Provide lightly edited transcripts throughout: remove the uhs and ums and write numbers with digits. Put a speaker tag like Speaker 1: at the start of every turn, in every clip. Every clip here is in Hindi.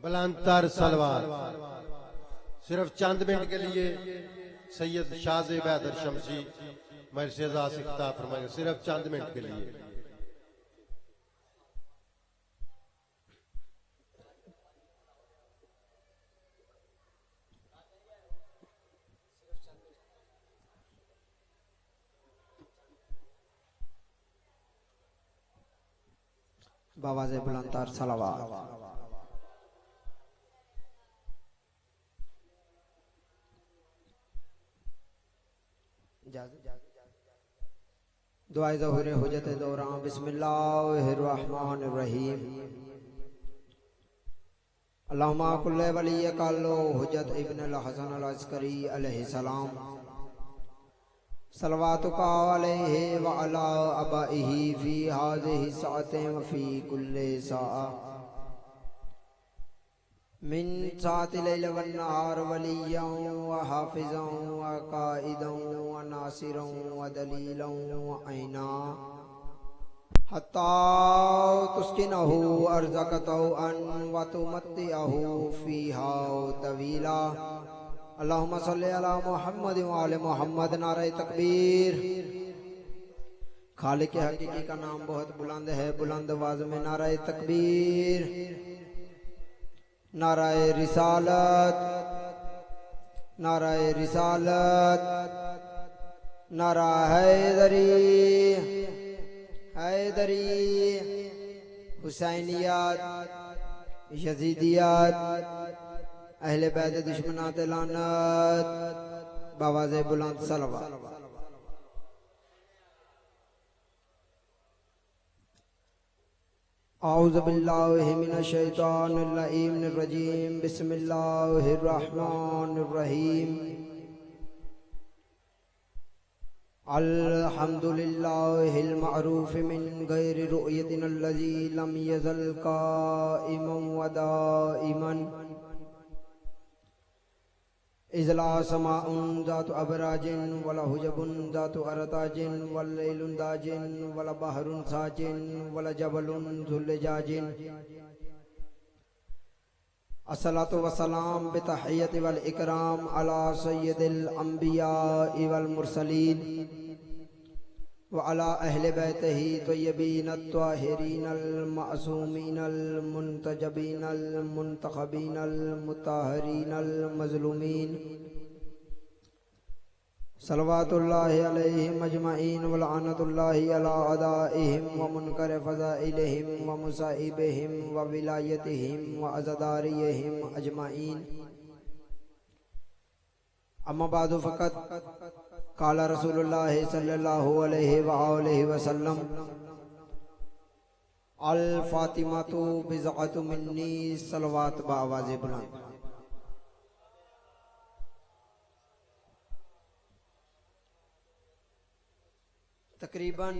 Speaker 1: बुलंदतर सलवार सिर्फ चंद मिनट के लिए सैयद शाहजेब हैदर शमसी मर्सिया से खिताब फरमाएंगे, सिर्फ चंद मिनट के लिए।
Speaker 2: बावाज़े बुलंदतर सलवार। दुआए ज़हूर हुज्जत दौरान बिस्मिल्लाहिर्रहमानिर्रहीम। अल्लाहुम्मा कुल्ले वली कालो हुज्जत इब्न अल-हसन अल-अस्करी अलैहिस्सलाम सलवातुका अलैहि व अला अबाइही फी हाज़िहि साअतिन व फी कुल्ली साअ मिन साअति लैल व नहार वलिय्यन व हाफिज़न व काइदन व नासिरन व दलीलन व ऐना हत्ता तुस्किनहु अर्ज़क़तहु अन व तुमत्तिअहु फीहा तवीला। अल्लाहुम्मा सल्लि अला मुहम्मद व आले मुहम्मद। नारे तकबीर। खालिक हकीकी का नाम बहुत बुलंद है, बुलंद आवाज में नारे तकबीर, नाराए रिसालत, नाराए रिसालत, नारा हैदरी, हैदरी, हुसैनियत, यजीदियत, अहले बैत दुश्मनात लानत, बावाज़े बुलंद सलवार। औज़ु बिल्लाहि मिनश शैतानिर रजीम। बिस्मिल्लाहिर रहमानिर रहीम। अल्हम्दुलिल्लाहिल मअरूफ मिन गैरि रु'यतिन अल्लज़ी लम यज़ल काइमन व दाइमन इज़ला समाउन ज़ातु अबराजिन वला हुजबुन ज़ातु अरताजिन वल्लैलुन दाजिन वला बहरुन साजिन वला जबलुन ज़ुल्लजाजिन। अस्सलातु वस्सलाम बितहिय्यति वल इकराम अला सय्यदिल अंबिया वल मुरसलीन व अला अहले बैतिही तय्यबीन अत्ताहिरीन अल मासूमीन अल मुंतजबीन अल मुंतखबीन अल मुताहरीन अल मज़लूमीन सलवातुल्लाहि अलैहिम अजमईन व लअनतुल्लाहि अला अदाइहिम व मुनकर फज़ाइलिहिम व मुसाइबिहिम व विलायतिहिम व अज़दारिहिम अजमईन। अम्मा बादु फ़क़त क़ाला रसूलुल्लाह सल्लल्लाहु अलैहि व आलिहि वसल्लम अल फ़ातिमतु बिज़अतु मिन्नी। सलवात बावाज़े बुलंद। तकरीबन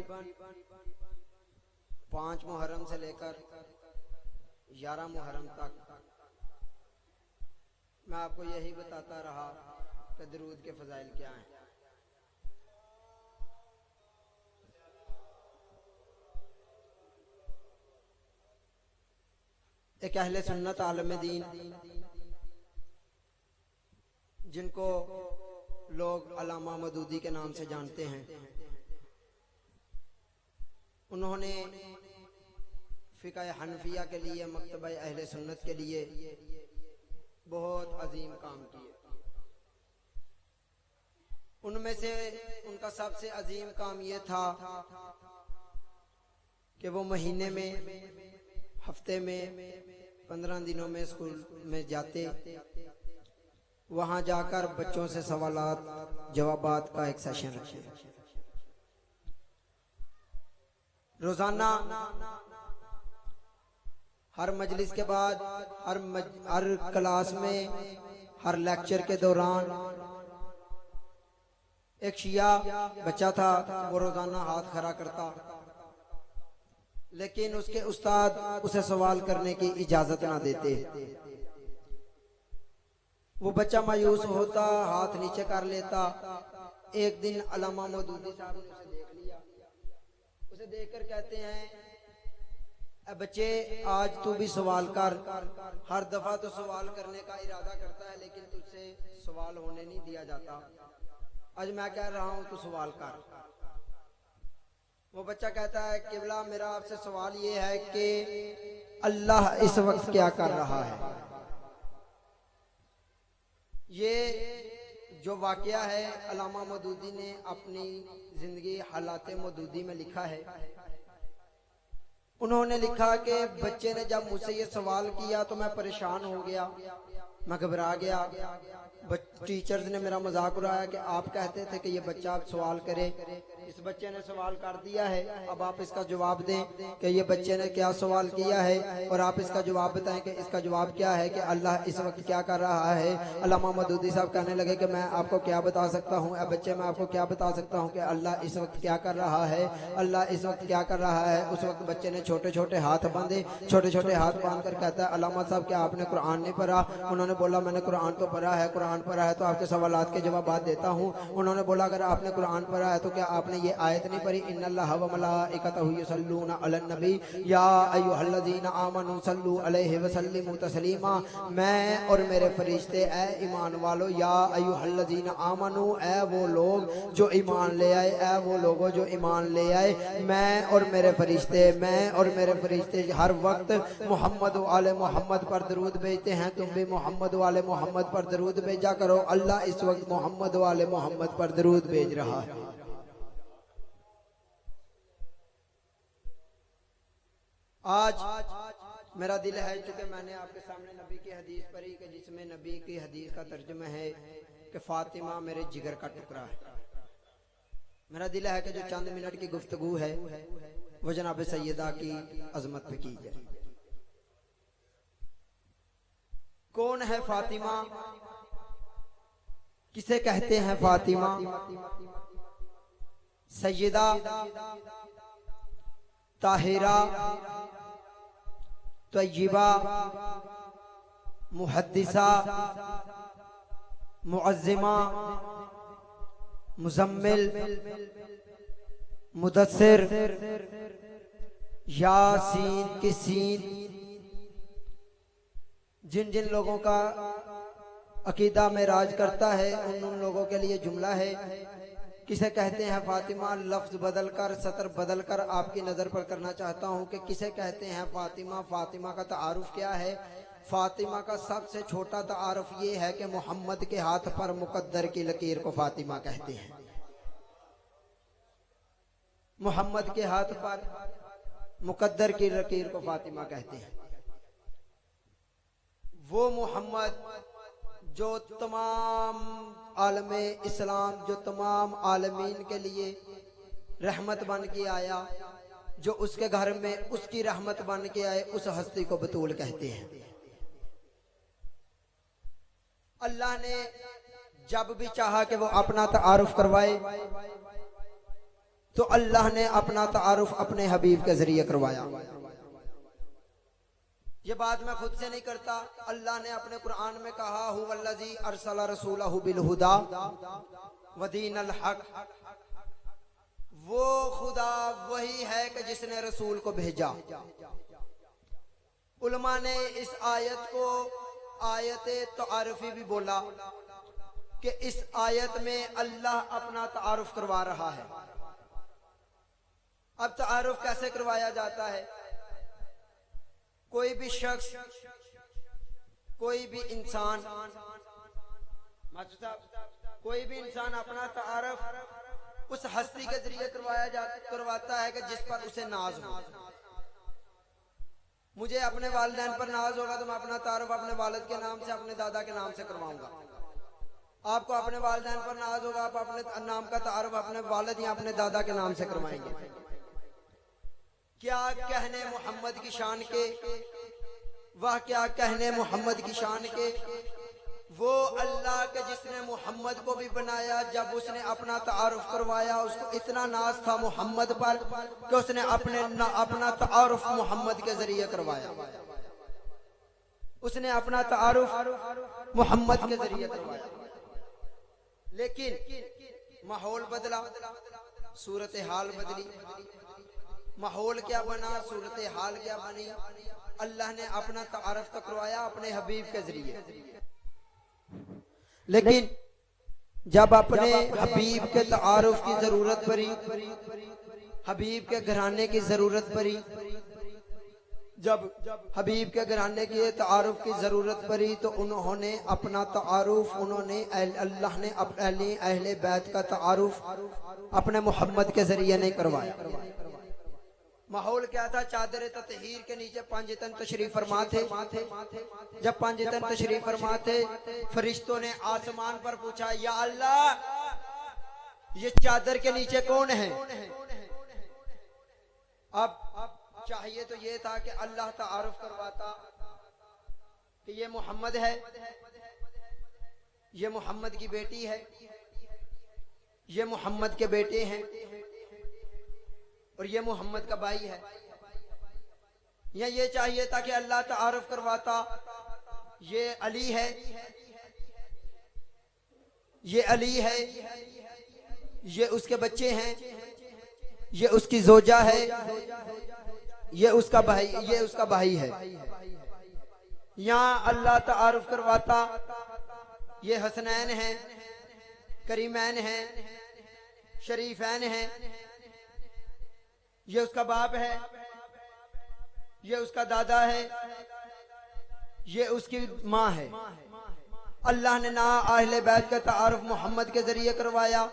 Speaker 2: 5 मुहर्रम से लेकर 11 मुहर्रम तक मैं आपको यही बताता रहा कि दरूद के फजाइल क्या हैं। एक अहले सुन्नत आलम दीन जिनको लोग अल्लामा मदूदी के नाम से जानते हैं, उन्होंने फ़िक़ह हनफिया के लिए, मकतबा अहले सुन्नत के लिए बहुत अजीम काम किए। उनमें से उनका सबसे अजीम काम ये था कि वो महीने में, हफ्ते में 15 दिनों में स्कूल में जाते, वहां जाकर बच्चों से सवालात जवाबात का एक सेशन रखे। रोजाना हर मजलिस के बाद, हर क्लास में, हर लेक्चर के दौरान एक शिया बच्चा था, वो रोजाना हाथ खड़ा करता, लेकिन उसके उस्ताद उसे सवाल करने की इजाजत ना देते। वो बच्चा मायूस होता, हाथ नीचे कर लेता। एक दिन अल्लामा मौदूदी साहब ने उसे देख लिया। उसे देखकर कहते हैं, बच्चे आज तू भी सवाल कर। हर दफा तो सवाल करने का इरादा करता है लेकिन तुझसे सवाल होने नहीं दिया जाता। आज मैं कह रहा हूं तू सवाल कर। वो बच्चा कहता है किबला मेरा आपसे सवाल ये है कि अल्लाह इस वक्त क्या कर रहा है। ये जो वाकया है अल्लामा मौदूदी ने अपनी जिंदगी हालात मौदूदी में लिखा है। उन्होंने लिखा कि बच्चे ने जब मुझसे ये सवाल किया तो मैं परेशान हो गया, मैं घबरा गया। टीचर्स ने मेरा मजाक उड़ाया कि आप कहते थे कि ये बच्चा आप सवाल करे। इस बच्चे ने सवाल कर दिया है, अब आप इसका जवाब दें कि ये बच्चे ने क्या सवाल किया है और आप इसका जवाब बताएं कि इसका जवाब क्या है कि अल्लाह इस वक्त क्या कर रहा है। अल्लामा मौदूदी साहब कहने लगे कि मैं आपको क्या बता सकता हूँ। अब बच्चे मैं आपको क्या बता सकता हूँ कि अल्लाह इस वक्त क्या कर रहा है, अल्लाह इस वक्त क्या कर रहा है। उस वक्त बच्चे ने छोटे छोटे हाथ बांधे, छोटे छोटे हाथ बांध कर कहता है अल्लामा साहब क्या आपने कुरान नहीं पढ़ा। उन्होंने बोला मैंने कुरान तो पढ़ा है, कुरान पढ़ा है तो आपके सवालात के जवाब देता हूँ। उन्होंने बोला अगर आपने कुरान पढ़ा है तो क्या आपने ये आयत नहीं पढ़ी इन्नल्लाह व मलाइकतहु युसल्लूना अलन नबी या अय्युहल्लज़ीना आमनू सल्लू अलैहि व सल्लिमू तस्लीमा। मैं और मेरे फरिश्ते ए ईमान वालों, या अय्युहल्लज़ीना आमनू ए वो लोग जो ईमान ले आए, ए वो लोगों जो ईमान ले आए। मैं और मेरे फरिश्ते हर वक्त मोहम्मद वाले मोहम्मद पर दरूद भेजते हैं। तुम भी मोहम्मद वाले मोहम्मद पर दरूद भेजा करो। अल्लाह इस वक्त मोहम्मद वाले मोहम्मद पर दरूद भेज रहा है। आज मेरा दिल है क्योंकि मैंने आपके सामने नबी की हदीस पढ़ी कि जिसमें नबी की हदीस का तर्जुमा है कि फातिमा मेरे जिगर का टुकड़ा है। मेरा दिल है कि जो चंद मिनट की गुफ्तगू है वो जनाब सैयदा की अजमत पे की जाए। कौन है फातिमा, किसे कहते हैं फातिमा? सैयदा ताहिरा तय्यबा मुहद्दिसा मुअज्जिमा मुजम्मिल मुदस्सिर यासीन की सीन। जिन जिन लोगों का अकीदा में राज करता है उन लोगों के लिए जुमला है। किसे कहते हैं फातिमा, लफ्ज बदल कर सतर बदल कर आपकी नजर पर करना चाहता हूं कि किसे कहते हैं फातिमा। फातिमा का तारुफ क्या है? फातिमा का सबसे छोटा तारुफ ये है कि मोहम्मद के हाथ पर मुकद्दर की लकीर को फातिमा कहते हैं। मोहम्मद के हाथ पर मुकद्दर की लकीर को फातिमा कहते हैं। वो मोहम्मद जो तमाम आलमे इस्लाम, जो तमाम आलमीन के लिए रहमत बन के आया, जो उसके घर में उसकी रहमत बन के आए, उस हस्ती को बतूल कहते हैं। अल्लाह ने जब भी चाहा कि वो अपना तारुफ करवाए तो अल्लाह ने अपना तारुफ अपने हबीब के जरिए करवाया। ये बात मैं खुद से नहीं करता, अल्लाह ने अपने कुरान में कहा हुवल्लज़ी अरसला रसूलहु बिल हुदा व दीनल हक। वो खुदा वही है कि जिसने रसूल को भेजा। उलमा ने इस आयत को आयत तारुफी भी बोला कि इस आयत में अल्लाह अपना तारुफ करवा रहा है। अब तारुफ कैसे करवाया जाता है? कोई भी शख्स, कोई भी इंसान, कोई भी इंसान अपना तारुफ उस हस्ती के जरिए करवाता है कि जिस पर उसे नाज हो। मुझे अपने वालिदैन पर नाज होगा तो मैं अपना तारुफ अपने वालिद के नाम से, अपने दादा के नाम से करवाऊंगा। आपको अपने वालिदैन पर नाज होगा, आप अपने नाम का तारुफ अपने वालिद या अपने दादा के नाम से करवाएंगे। क्या कहने मोहम्मद की शान के, वह क्या कहने मोहम्मद की शान के। वो अल्लाह के जिसने मोहम्मद को भी बनाया, जब उसने अपना तारुफ करवाया उसको इतना नाज था मोहम्मद पर कि उसने अपना तारुफ मोहम्मद के जरिए करवाया। उसने अपना तारुफ मोहम्मद के जरिए करवाया। लेकिन माहौल बदला, सूरत हाल बदली, माहौल क्या बना, सूरत हाल क्या बनी, अल्लाह ने अपना तारफ तो करवाया अपने हबीब के जरिए। लेकिन जब अपने हबीब के तारुफ की जरूरत पड़ी, हबीब के घराने की जरूरत पड़ी, जब हबीब के घराने की तारुफ की जरूरत पड़ी तो उन्होंने अपना तारुफ, उन्होंने अल्लाह ने अहले बैत का तारुफ अपने मोहम्मद के जरिए नहीं करवाया। माहौल क्या था? चादर ततहीर के नीचे पंजतन तशरीफ फरमा थे। जब पंजतन तशरीफ फरमा थे, फरिश्तों ने आसमान पर पूछा, या अल्लाह ये चादर के नीचे कौन है? अब चाहिए तो ये था कि अल्लाह तारुफ करवाता कि ये मोहम्मद है, ये मोहम्मद की बेटी है, ये मोहम्मद के बेटे हैं और ये मोहम्मद का भाई है। या ये चाहिए था कि अल्लाह तारुफ करवाता ये अली है, ये अली है, ये उसके बच्चे हैं, ये उसकी जोजा है, ये उसका भाई है। यहाँ अल्लाह तारुफ करवाता ये हसनैन है, करीमैन है, शरीफैन है, ये उसका बाप है, ये उसका दादा है, ये उसकी माँ है। अल्लाह ने ना अहले बैत का तारुफ मोहम्मद के जरिए करवाया,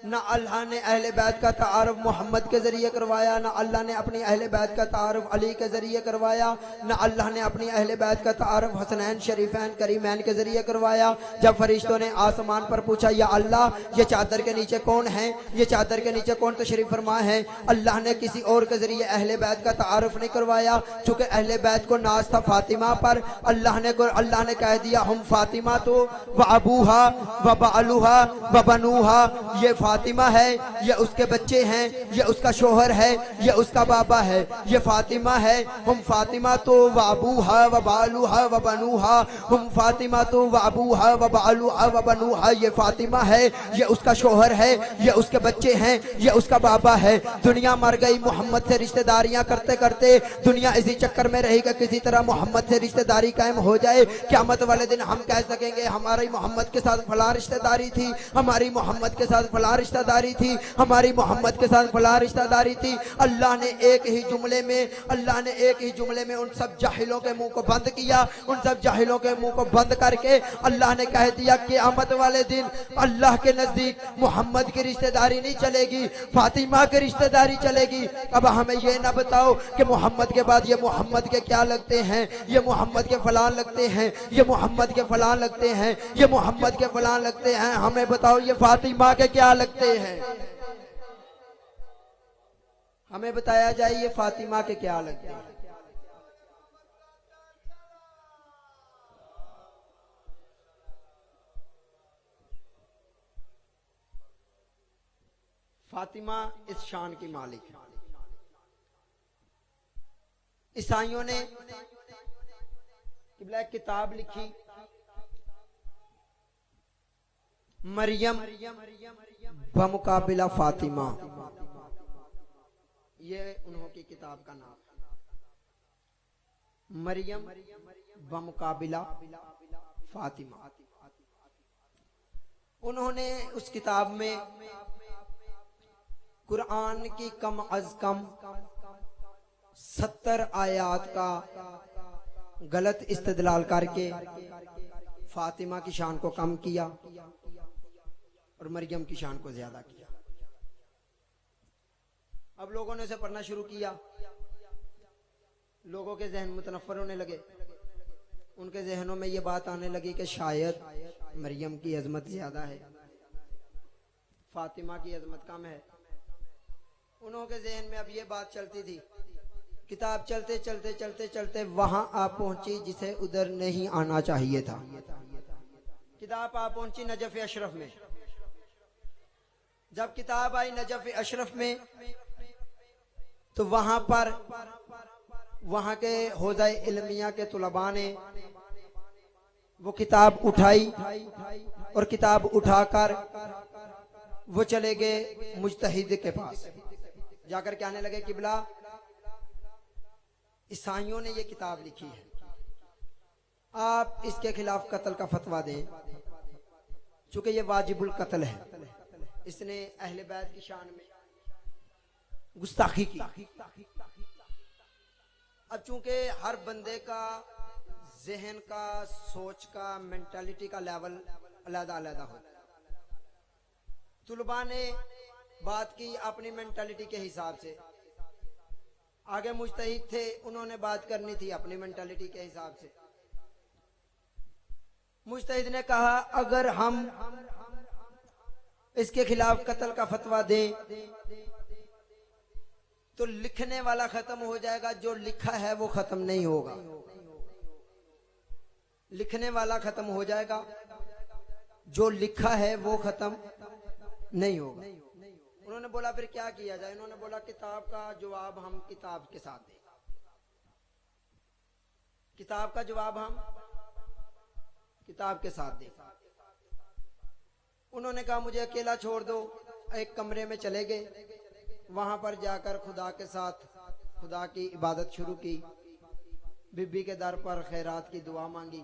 Speaker 2: ना अल्लाह ने अहले बैत का तारुफ मोहम्मद के जरिए करवाया, ना अल्लाह ने अपनी अहले बैत का तारुफ अली के जरिए करवाया, ना अल्लाह ने अपनी अहले बैत का तारुफ हसनैन शरीफैन करीमैन के जरिए करवाया। जब फरिश्तों ने आसमान पर पूछा, या अल्लाह ये चादर के नीचे कौन है, ये चादर के नीचे कौन तशरीफ फरमा है, अल्लाह ने किसी और के जरिए अहले बैत का तारुफ नहीं करवाया। चूंकि अहले बैत को नाज था फातिमा पर, अल्लाह ने कह दिया, हम फातिमा तो व अबूहा व बालूहा व बनूहा, ये फातिमा है, ये उसके बच्चे हैं, ये उसका शोहर है, ये उसका बाबा है। ये फातिमा है, हम फातिमा तो व अबूहा व बालूहा व बनूहा, हम फातिमा तो व अबूहा व बालूहा व बनूहा, ये फातिमा है, ये उसका शोहर है, ये उसके बच्चे हैं, ये उसका बाबा है। दुनिया मर गई मोहम्मद से रिश्तेदारियां करते करते, दुनिया इसी चक्कर में रहेगा किसी तरह मोहम्मद से रिश्तेदारी कायम हो जाए। क़यामत वाले दिन हम कह सकेंगे हमारी मोहम्मद के साथ फलां रिश्तेदारी थी, हमारी मोहम्मद के साथ फलां रिश्तेदारी थी, हमारी मोहम्मद के साथ फलां रिश्तेदारी थी। अल्लाह ने एक ही जुमले में उन सब जाहिलों के मुंह को बंद किया। उन सब जाहिलों के मुंह को बंद करके अल्लाह ने कह दिया क़यामत वाले दिन अल्लाह के नजदीक मोहम्मद की रिश्तेदारी नहीं चलेगी, फातिमा की रिश्तेदारी चलेगी। अब हमें ये ना बताओ कि मोहम्मद के बाद ये मोहम्मद के क्या लगते हैं, ये मोहम्मद के फलां लगते हैं, ये मोहम्मद के फलां लगते हैं, ये मोहम्मद के फलां लगते हैं। हमें बताओ ये फातिमा के क्या लगते हैं, हमें बताया जाए ये फातिमा के क्या लगते हैं। फातिमा इस शान की मालिक है। ईसाइयों ने किताब लिखी मरियम बमुकाबिला फातिमा, ये उन्हों की किताब का नाम है, मरियम बमुकाबिला फातिमा। उन्होंने उस किताब में कुरान की कम अज कम 70 आयात का गलत इस्तेदलाल करके फातिमा की शान को कम किया और मरियम की शान को ज्यादा किया। अब लोगों ने उसे पढ़ना शुरू किया, लोगों के जहन मुतनफ्फर होने लगे, उनके जहनों में ये बात आने लगी कि शायद मरियम की अजमत ज्यादा है, फातिमा की अजमत कम है। उन्हों के जहन में अब ये बात चलती थी। किताब चलते चलते चलते चलते वहां आप पहुंची जिसे उधर नहीं आना चाहिए था। किताब आप पहुंची नजफ अशरफ में। जब किताब आई नजफ अशरफ में तो वहां पर वहां के होदाए इल्मिया के तुलबा ने वो किताब उठाई और किताब उठाकर वो चले गए मुजतहिद के पास। जाकर कहने लगे किबला ईसाइयों ने ये किताब लिखी है, आप इसके खिलाफ कत्ल का फतवा दें, चूंकि ये वाजिबुल कत्ल है, इसने अहले बैत की शान में गुस्ताखी की। अब चूंकि हर बंदे का जहन का, सोच का, मेंटालिटी का लेवल अलग अलग होता है। तुलबा ने बात की अपनी मेंटालिटी के हिसाब से, आगे मुजतहिद थे, उन्होंने बात करनी थी अपनी मेंटालिटी के हिसाब से। मुजतहिद ने कहा अगर हम इसके खिलाफ कत्ल का फतवा दें तो लिखने वाला खत्म हो जाएगा, जो लिखा है वो खत्म नहीं होगा। लिखने वाला खत्म हो जाएगा, जो लिखा है वो खत्म नहीं होगा। उन्होंने बोला फिर क्या किया जाए? उन्होंने बोला किताब का जवाब हम किताब के साथ दें, किताब का जवाब हम किताब के साथ दें। उन्होंने कहा मुझे अकेला छोड़ दो। एक कमरे में चले गए, वहां पर जाकर खुदा के साथ खुदा की इबादत शुरू की। बीबी के दर पर खैरात की दुआ मांगी।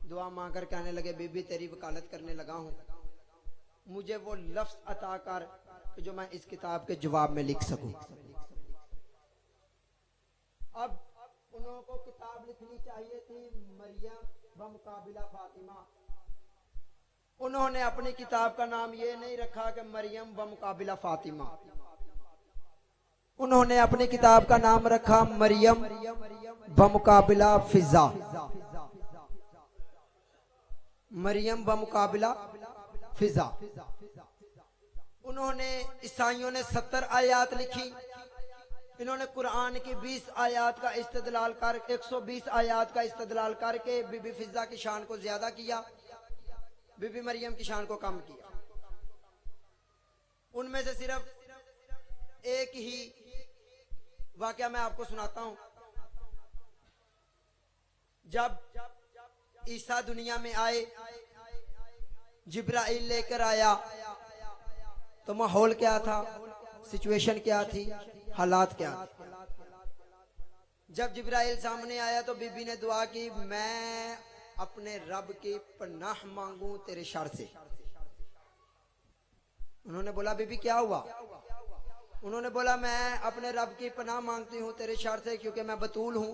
Speaker 2: दुआ मांगकर कहने लगे बीबी तेरी वकालत करने लगा हूं, मुझे वो लफ्ज अता कर कि जो मैं इस किताब के जवाब में लिख सकूं। अब उन्होंने को किताब लिखनी चाहिए थी मरियम बमुकाबिला फातिमा। उन्होंने अपनी किताब का नाम ये नहीं रखा कि मरियम बमुकाबिला फातिमा, उन्होंने अपनी किताब का नाम रखा मरियम बमुकाबिला फिजा। मरियम बमुकाबिला फिजा। उन्होंने ईसाइयों ने 70 आयात लिखी, इन्होंने कुरान की 20 आयात का इस्तदलाल कर 120 आयात का इस्तदलाल करके बीबी फिजा की शान को ज्यादा किया, बीबी मरियम की शान को कम किया। उनमें से सिर्फ एक ही वाकया मैं आपको सुनाता हूं। जब ईसा दुनिया में आए, जिब्राइल लेकर आया, तो माहौल क्या था, सिचुएशन क्या थी, हालात क्या थे। जब जिब्राइल सामने आया तो बीबी ने दुआ की मैं अपने रब की पनाह मांगू तेरे शर से। उन्होंने बोला बीबी क्या हुआ? उन्होंने बोला मैं अपने रब की पनाह मांगती हूँ तेरे शर से, क्योंकि मैं बतूल हूँ।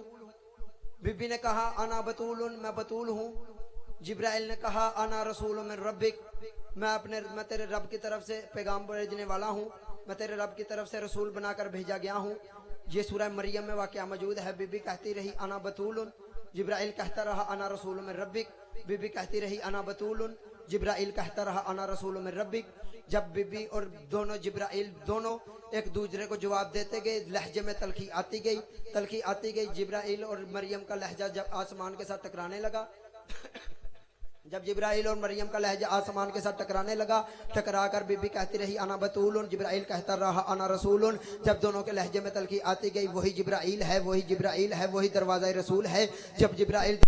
Speaker 2: बीबी ने कहा अना बतूल, मैं बतूल हूँ। जिब्राइल ने कहा अना रसूल मिन रब्बिक, मैं तेरे रब की तरफ से पैगाम भेजने वाला हूँ, मैं तेरे रब की तरफ से रसूल बनाकर भेजा गया हूँ। ये सूरह मरियम में वाकया मौजूद है। बीबी कहती रही अना बतूल, जिब्राइल कहता रहा अना रसूल मिन रब्बिक। बीबी कहती रही अना बतूल, जिब्राइल कहता रहा अना रसूल मिन रब्बिक। जब बीबी और दोनों जिब्राइल दोनों एक दूसरे को जवाब देते गए, लहजे में तलखी आती गई। जिब्राइल और मरियम का लहजा जब आसमान के साथ टकराने लगा जब जिब्राइल और मरियम का लहजा आसमान के साथ टकराने लगा, टकरा कर बीबी कहती रही अना बतूल, जिब्राइल कहता रहा अना रसूल। जब दोनों के लहजे में तलखी आती गई, वही जिब्राइल है, वही दरवाजा रसूल है। जब जिब्राइल